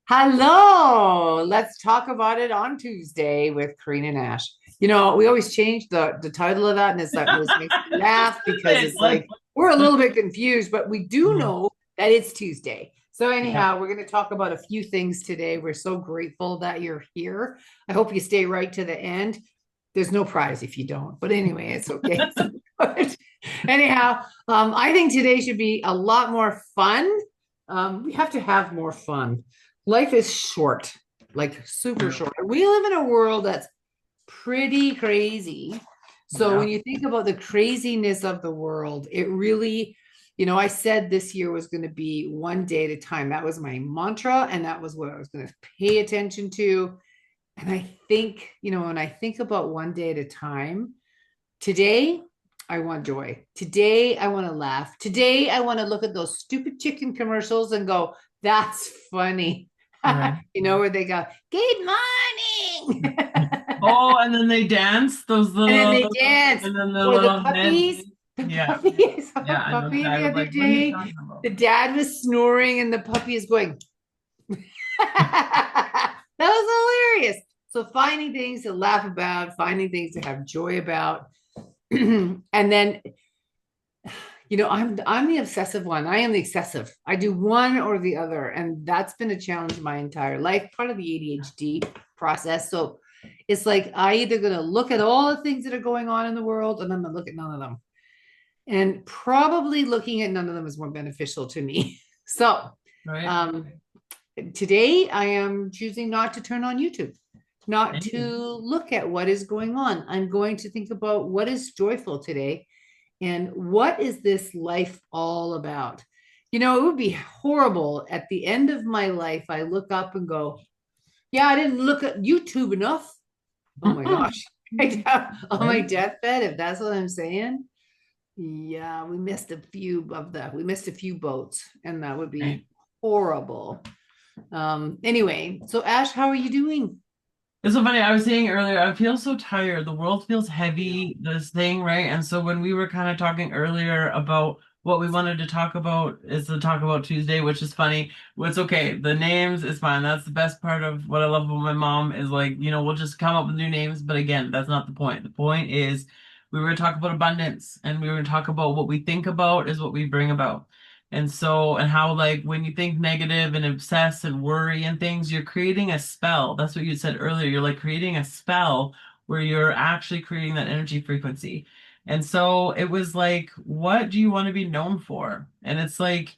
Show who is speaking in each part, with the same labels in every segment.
Speaker 1: Hello. Let's talk about it on Tuesday with Karina Nash. We always change the title of that, and it's like always makes me laugh because
Speaker 2: It
Speaker 1: it's
Speaker 2: was.
Speaker 1: like we're a little bit confused, but we do
Speaker 2: Mhm.
Speaker 1: know that it's Tuesday. So
Speaker 2: Yeah.
Speaker 1: anyhow, we're going to talk about a few things today. We're so grateful that you're here. I hope you stay right to the end. There's no prize if you don't, but anyway, it's okay. But anyhow, I think today should be a lot more fun. We have to have more fun. Life is short, like super
Speaker 2: True.
Speaker 1: short. We live in a world that's pretty crazy. So
Speaker 2: Yeah.
Speaker 1: when you think about the craziness of the world, it really, I said this year was going to be one day at a time. That was my mantra, and that was what I was going to pay attention to. And I think, when I think about one day at a time, today I want joy. Today I want to laugh. Today I want to look at those stupid chicken commercials and go, that's funny.
Speaker 2: Right.
Speaker 1: Where they go, good morning.
Speaker 2: Oh, and then they dance
Speaker 1: And then they dance.
Speaker 2: and then the
Speaker 1: Or the
Speaker 2: little head.
Speaker 1: puppies. The
Speaker 2: Yeah.
Speaker 1: puppy. I saw
Speaker 2: Yeah.
Speaker 1: a
Speaker 2: I know.
Speaker 1: puppy
Speaker 2: I
Speaker 1: the
Speaker 2: was
Speaker 1: other
Speaker 2: like, what are you
Speaker 1: day.
Speaker 2: talking about?
Speaker 1: The dad was snoring and the puppy is going. That was hilarious. So finding things to laugh about, finding things to have joy about. And then I'm the obsessive one. I am the excessive. I do one or the other, and that's been a challenge my entire life, part of the ADHD process. So it's like I either gonna look at all the things that are going on in the world, and I'm gonna look at none of them. And probably looking at none of them is more beneficial to me. So
Speaker 2: Right.
Speaker 1: um, today I am choosing not to turn on YouTube, not
Speaker 2: Hey.
Speaker 1: to look at what is going on. I'm going to think about what is joyful today and what is this life all about? It would be horrible at the end of my life. I look up and go, yeah, I didn't look at YouTube enough. Oh my gosh. On my
Speaker 2: Right.
Speaker 1: deathbed, if that's what I'm saying. Yeah, we missed a few boats, and that would
Speaker 2: Right.
Speaker 1: be horrible. Anyway, so Ash, how are you doing?
Speaker 2: It's so funny. I was saying earlier, I feel so tired. The world feels heavy, this thing, right? And so when we were kind of talking earlier about what we wanted to talk about is to talk about Tuesday, which is funny. Well, it's okay. The names is fine. That's the best part of what I love about my mom is like, we'll just come up with new names. But again, that's not the point. The point is we were going to talk about abundance and we were going to talk about what we think about is what we bring about. And so, and how like when you think negative and obsess and worry and things, you're creating a spell. That's what you said earlier. You're like creating a spell where you're actually creating that energy frequency. And so it was like, what do you want to be known for? And it's like,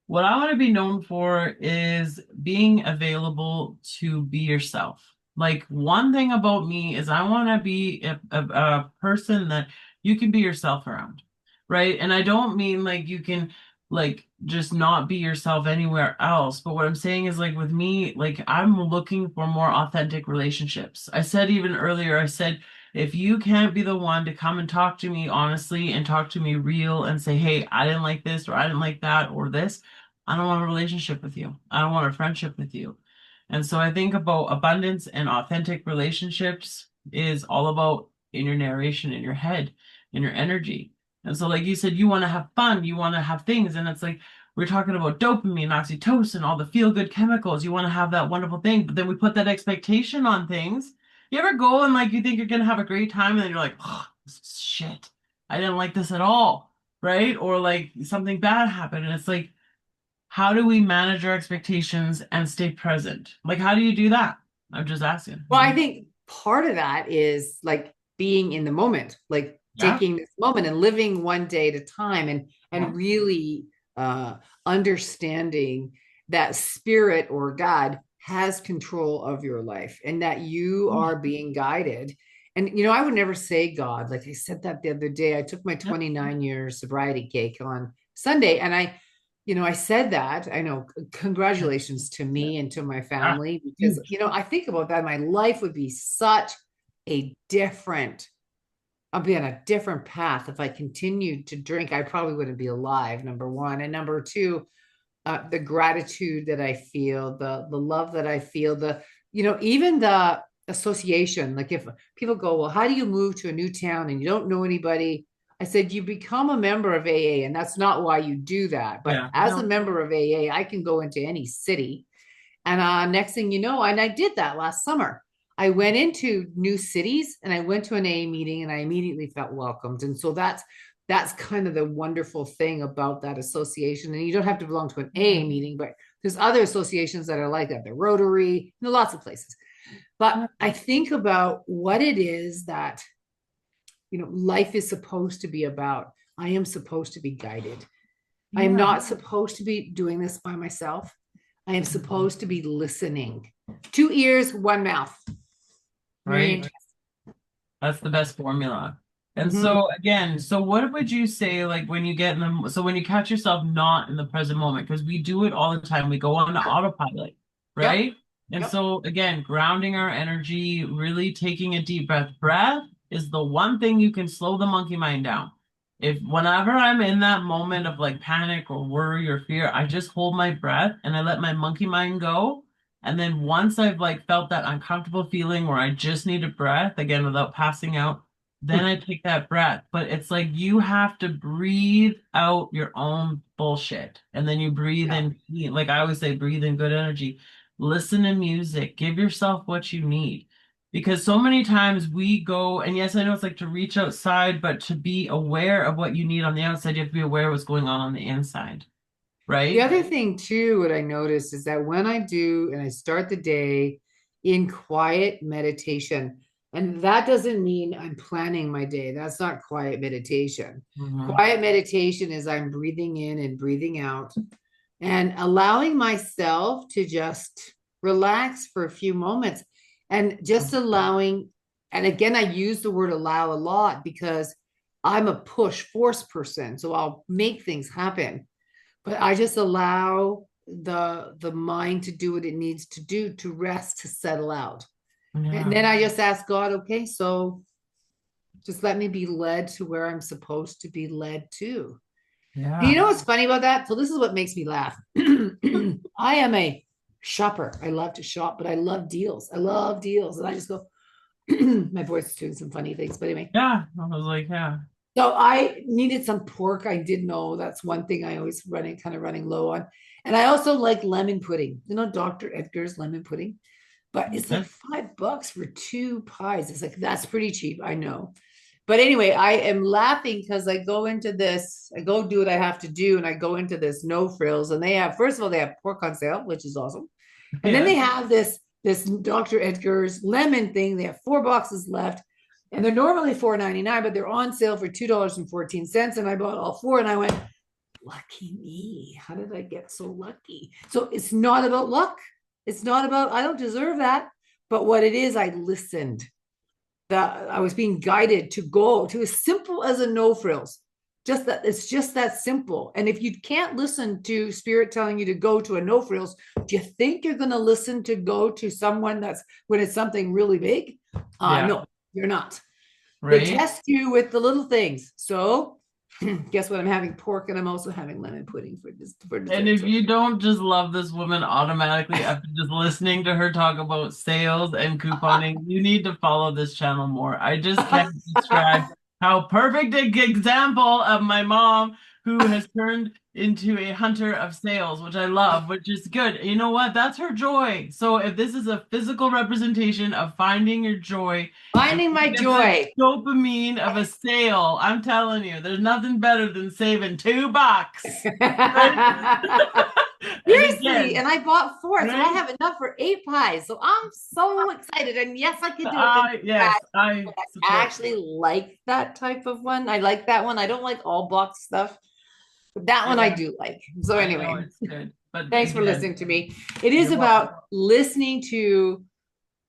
Speaker 2: what I want to be known for is being available to be yourself. Like one thing about me is I want to be a person that you can be yourself around, right? And I don't mean like you can like just not be yourself anywhere else. But what I'm saying is like with me, like I'm looking for more authentic relationships. I said even earlier, I said, if you can't be the one to come and talk to me honestly and talk to me real and say, hey, I didn't like this or I didn't like that or this, I don't want a relationship with you. I don't want a friendship with you. And so I think about abundance and authentic relationships is all about in your narration, in your head, in your energy. And so, like you said, you want to have fun, you want to have things. And it's like we're talking about dopamine, oxytocin, all the feel-good chemicals. You want to have that wonderful thing, but then we put that expectation on things. You ever go and like you think you're gonna have a great time, and then you're like, oh, this is shit. I didn't like this at all, right? Or like something bad happened, and it's like how do we manage our expectations and stay present? Like, how do you do that? I'm just asking.
Speaker 1: Well, I think part of that is like being in the moment, like
Speaker 2: Yeah.
Speaker 1: taking this moment and living one day at a time and
Speaker 2: Yeah.
Speaker 1: really understanding that spirit or God has control of your life and that you are being guided. And I would never say God. Like I said that the other day. I took my
Speaker 2: Yeah.
Speaker 1: 29-year sobriety cake on Sunday, and I said that. I know, congratulations to me and to my
Speaker 2: Yeah.
Speaker 1: family, because,
Speaker 2: Huge.
Speaker 1: I think about that. My life would be such a different, I'll be on a different path if I continued to drink. I probably wouldn't be alive, number one. And number two, the gratitude that I feel, the love that I feel, even the association. Like if people go, well, how do you move to a new town and you don't know anybody? I said, you become a member of AA, and that's not why you do that. But
Speaker 2: Yeah.
Speaker 1: as a
Speaker 2: No.
Speaker 1: member of AA, I can go into any city And next thing you know, and I did that last summer. I went into new cities and I went to an AA meeting and I immediately felt welcomed. And so that's kind of the wonderful thing about that association. And you don't have to belong to an AA meeting, but there's other associations that are like that. The Rotary, lots of places. But I think about what it is that, life is supposed to be about. I am supposed to be guided. I am
Speaker 2: Yeah.
Speaker 1: not supposed to be doing this by myself. I am supposed to be listening. 2 ears, 1 mouth.
Speaker 2: Right. That's the best formula. And
Speaker 1: Mhm.
Speaker 2: so again, so what would you say like when you get in the so when you catch yourself not in the present moment, because we do it all the time, we go on to autopilot,
Speaker 1: Yep.
Speaker 2: right? And
Speaker 1: Yep.
Speaker 2: so again, grounding our energy, really taking a deep breath. Breath is the one thing you can slow the monkey mind down. If whenever I'm in that moment of like panic or worry or fear, I just hold my breath and I let my monkey mind go. And then once I've like felt that uncomfortable feeling where I just need a breath again without passing out, then I take that breath. But it's like you have to breathe out your own bullshit. And then you breathe
Speaker 1: Yeah.
Speaker 2: in, like I always say, breathe in good energy. Listen to music. Give yourself what you need. Because so many times we go, and yes, I know it's like to reach outside, but to be aware of what you need on the outside, you have to be aware of what's going on the inside,
Speaker 1: The
Speaker 2: right?
Speaker 1: other thing too, what I noticed is that when I do and I start the day in quiet meditation, and that doesn't mean I'm planning my day. That's not quiet meditation.
Speaker 2: Mhm.
Speaker 1: Quiet meditation is I'm breathing in and breathing out and allowing myself to just relax for a few moments and just allowing, and again, I use the word allow a lot because I'm a push force person. So I'll make things happen, but I just allow the mind to do what it needs to do, to rest, to settle out. And
Speaker 2: Yeah.
Speaker 1: then I just ask God, okay, so just let me be led to where I'm supposed to be led to. And you
Speaker 2: Yeah.
Speaker 1: know what's funny about that? So this is what makes me laugh. I am a shopper. I love to shop, but I love deals. I love deals. And I just go, my voice is doing some funny things, but anyway.
Speaker 2: Yeah. I was like, yeah.
Speaker 1: So I needed some pork. I did know that's one thing I always kind of running low on. And I also like lemon pudding. Dr. Edgar's lemon pudding, but it's like
Speaker 2: That's,
Speaker 1: $5 for 2 pies. It's like, that's pretty cheap. I know. But anyway, I am laughing because I go into this, I go do what I have to do, and I go into this no frills. And they have, first of all, they have pork on sale, which is awesome. And then
Speaker 2: yeah.
Speaker 1: they have this Dr. Edgar's lemon thing. They have 4 boxes left. And they're normally $4.99, but they're on sale for $2.14. And I bought all four and I went, lucky me. How did I get so lucky? So it's not about luck. It's not about, I don't deserve that. But what it is, I listened, that I was being guided to go to as simple as a no frills. Just that, it's just that simple. And if you can't listen to spirit telling you to go to a no frills, do you think you're going to listen to go to someone that's when it's something really big?
Speaker 2: Yeah.
Speaker 1: No, you're not. They
Speaker 2: Right.
Speaker 1: test you with the little things. So guess what? I'm having pork and I'm also having lemon pudding for
Speaker 2: And
Speaker 1: dessert.
Speaker 2: if
Speaker 1: So
Speaker 2: you don't just love this woman automatically after just listening to her talk about sales and couponing, you need to follow this channel more. I just can't describe how perfect an example of my mom who has turned into a hunter of sales, which I love, which is good. You know what? That's her joy. So if this is a physical representation of finding your joy and
Speaker 1: finding
Speaker 2: when
Speaker 1: my
Speaker 2: you get that
Speaker 1: joy.
Speaker 2: dopamine of a sale, I'm telling you, there's nothing better than saving $2. Right? And
Speaker 1: Seriously,
Speaker 2: again,
Speaker 1: and I bought four, so I
Speaker 2: right?
Speaker 1: have enough for 8 pies. So I'm so excited. And yes, I could do it the
Speaker 2: Yes, I
Speaker 1: I
Speaker 2: support.
Speaker 1: actually like that type of one. I like that one. I don't like all box stuff, but that one I
Speaker 2: Yeah,
Speaker 1: do like. So
Speaker 2: I know
Speaker 1: anyway,
Speaker 2: it's good. But
Speaker 1: thanks for
Speaker 2: again,
Speaker 1: listening to me. It is
Speaker 2: you're welcome.
Speaker 1: about listening to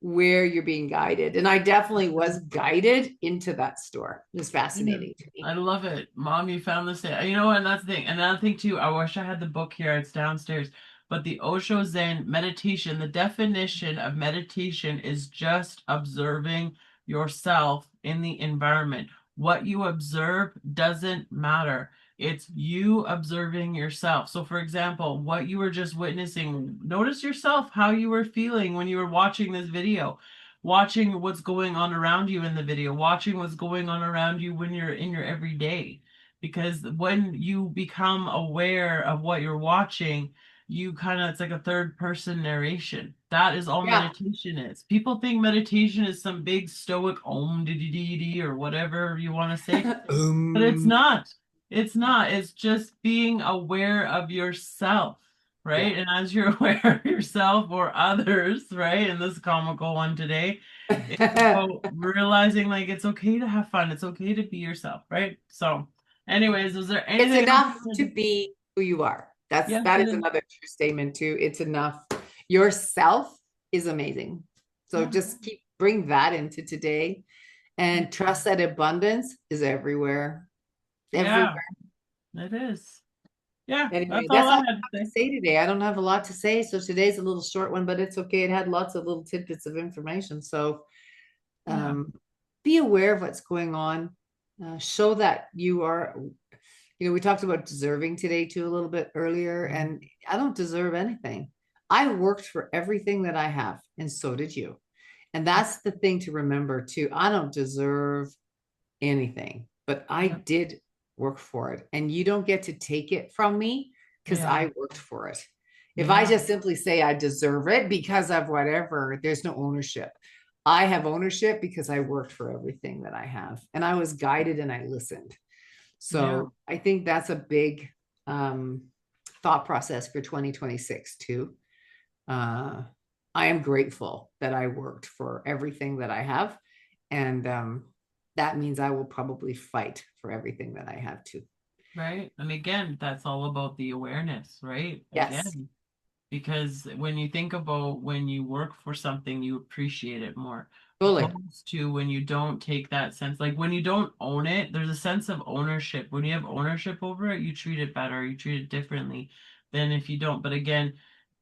Speaker 1: where you're being guided. And I definitely was guided into that store. It was
Speaker 2: Yeah,
Speaker 1: fascinating to
Speaker 2: I
Speaker 1: me.
Speaker 2: love it. Mom, you found this thing. You know what? And that's the thing. Another thing too, I wish I had the book here. It's downstairs. But the Osho Zen meditation, the definition of meditation is just observing yourself in the environment. What you observe doesn't matter. It's you observing yourself. So, for example, what you were just witnessing, notice yourself, how you were feeling when you were watching this video, watching what's going on around you in the video, watching what's going on around you when you're in your everyday. Because when you become aware of what you're watching, you kind of, it's like a third person narration. That is all
Speaker 1: Yeah.
Speaker 2: meditation is. People think meditation is some big stoic om dee dee dee dee or whatever you want to say, but it's
Speaker 1: Um,
Speaker 2: not. It's not. It's just being aware of yourself,
Speaker 1: yeah.
Speaker 2: right? And as you're aware of yourself or others, right? In this comical one today, it's about realizing like it's okay to have fun. It's okay to be yourself, right? So, anyways, is there
Speaker 1: It's
Speaker 2: anything else you
Speaker 1: enough to
Speaker 2: wanted to-
Speaker 1: be who you are. That's
Speaker 2: Yes,
Speaker 1: that
Speaker 2: it
Speaker 1: is
Speaker 2: is.
Speaker 1: another true statement too. It's enough. Yourself is amazing. So
Speaker 2: Yeah.
Speaker 1: just keep bring that into today and trust that abundance is everywhere. Everywhere.
Speaker 2: Yeah, it is. Yeah,
Speaker 1: Anyway,
Speaker 2: that's all
Speaker 1: that's
Speaker 2: I
Speaker 1: all I
Speaker 2: had to
Speaker 1: have
Speaker 2: say.
Speaker 1: to say today. I don't have a lot to say. So today's a little short one, but it's okay. It had lots of little tidbits of information. So
Speaker 2: Yeah.
Speaker 1: um, be aware of what's going on. Show that you are, we talked about deserving today too a little bit earlier, and I don't deserve anything. I worked for everything that I have, and so did you. And that's the thing to remember too. I don't deserve anything, but I
Speaker 2: Yeah.
Speaker 1: did work for it. And you don't get to take it from me because
Speaker 2: Yeah.
Speaker 1: I worked for it. If I
Speaker 2: Yeah.
Speaker 1: just simply say I deserve it because of whatever, there's no ownership. I have ownership because I worked for everything that I have and I was guided and I listened.
Speaker 2: Yeah.
Speaker 1: So I think that's a big um, thought process for 2026 too. Uh, I am grateful that I worked for everything that I have. And that means I will probably fight for everything that I have too.
Speaker 2: Right. And again, that's all about the awareness, right?
Speaker 1: Yes,
Speaker 2: Again, because when you think about when you work for something, you appreciate it more.
Speaker 1: fully.
Speaker 2: Opposed to when you don't take that sense, like when you don't own it, there's a sense of ownership. When you have ownership over it, you treat it better, you treat it differently than if you don't. But again,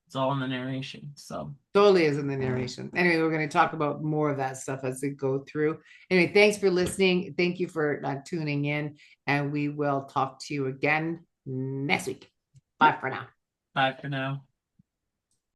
Speaker 2: it's all in the narration. So,
Speaker 1: Totally is in the narration. Anyway, we're going to talk about more of that stuff as we go through. Anyway, thanks for listening. Thank you for tuning in. And we will talk to you again next week. Bye
Speaker 2: yep.
Speaker 1: for now.
Speaker 2: Bye for now.